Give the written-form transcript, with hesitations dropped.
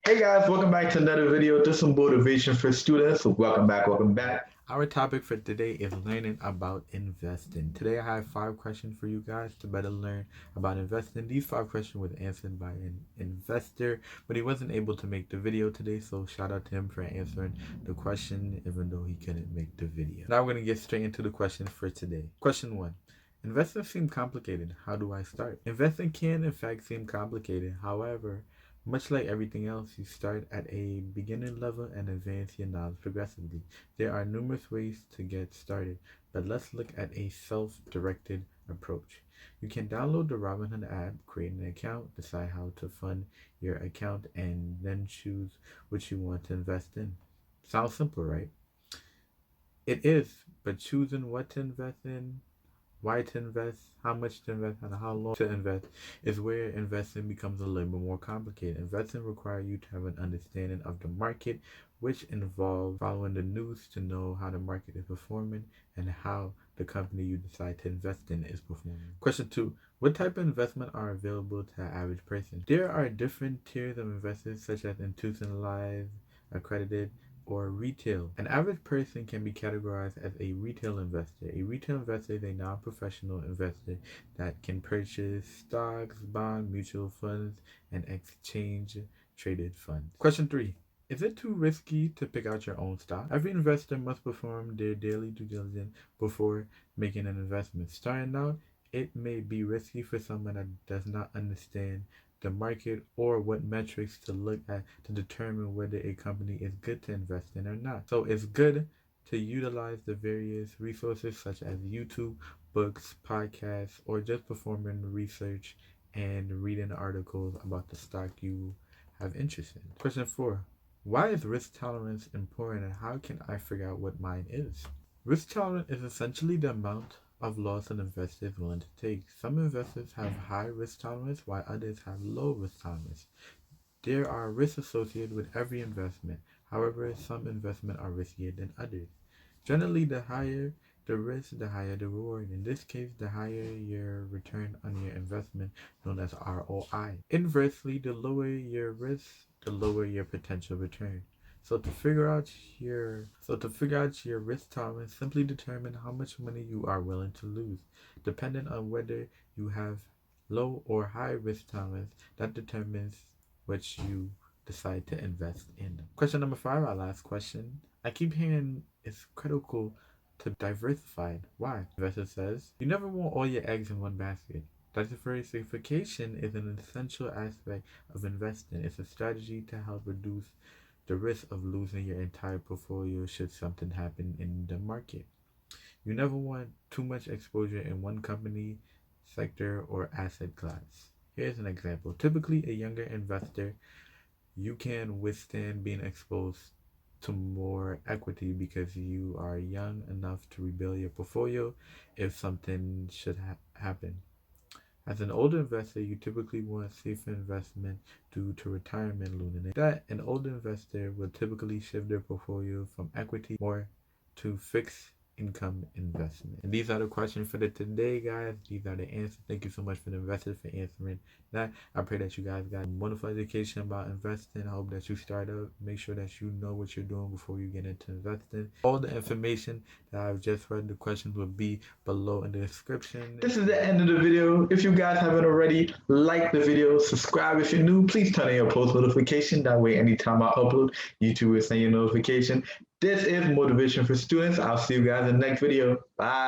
Hey guys, welcome back to another video. This is some motivation for students. Welcome back, welcome back. Our topic for today is learning about investing. Today I have 5 questions for you guys to better learn about investing. These 5 questions were answered by an investor, but he wasn't able to make the video today, so shout out to him for answering the question even though he couldn't make the video. Now we're going to get straight into the questions for today. Question 1. Investing seems complicated. How do I start? Investing can in fact seem complicated. However, much like everything else, you start at a beginning level and advance your knowledge progressively. There are numerous ways to get started, but let's look at a self-directed approach. You can download the Robinhood app, create an account, decide how to fund your account, and then choose what you want to invest in. Sounds simple, right? It is, but choosing what to invest in, why to invest, how much to invest, and how long to invest is where investing becomes a little bit more complicated. Investing requires you to have an understanding of the market, which involves following the news to know how the market is performing and how the company you decide to invest in is performing. Question 2. What type of investment are available to the average person? There are different tiers of investors such as institutionalized, accredited, or retail. An average person can be categorized as a retail investor. A retail investor is a non-professional investor that can purchase stocks, bonds, mutual funds, and exchange traded funds. Question 3. Is it too risky to pick out your own stock? Every investor must perform their daily due diligence before making an investment. Starting out, it may be risky for someone that does not understand the market or what metrics to look at to determine whether a company is good to invest in or not. So it's good to utilize the various resources such as YouTube, books, podcasts, or just performing research and reading articles about the stock you have interest in. Question 4. Why is risk tolerance important and how can I figure out what mine is? Risk tolerance is essentially the amount of loss an investor is willing to take. Some investors have high risk tolerance while others have low risk tolerance. There are risks associated with every investment. However, some investments are riskier than others. Generally, the higher the risk, the higher the reward. In this case, the higher your return on your investment, known as ROI. Inversely, the lower your risk, the lower your potential return. So to figure out your risk tolerance, simply determine how much money you are willing to lose. Depending on whether you have low or high risk tolerance, that determines what you decide to invest in. Question number 5, our last question. I keep hearing it's critical to diversify. Why? Investor says, you never want all your eggs in one basket. Diversification is an essential aspect of investing. It's a strategy to help reduce the risk of losing your entire portfolio should something happen in the market. You never want too much exposure in one company, sector, or asset class. Here's an example. Typically, a younger investor, you can withstand being exposed to more equity because you are young enough to rebuild your portfolio if something should happen. As an older investor, you typically want safer investment due to retirement looming. That an older investor will typically shift their portfolio from equity more to fixed income investment. And these are the questions for today, guys. These are the answers. Thank you so much for the investors for answering that. I pray that you guys got a wonderful education about investing. I hope that you start out. Make sure that you know what you're doing before you get into investing. All the information that I've just read, the questions will be below in the description. This is the end of the video. If you guys haven't already, like the video, subscribe if you're new. Please turn on your post notification. That way, anytime I upload, YouTube will send you a notification. This is Motivation for Students. I'll see you guys in the next video. Bye.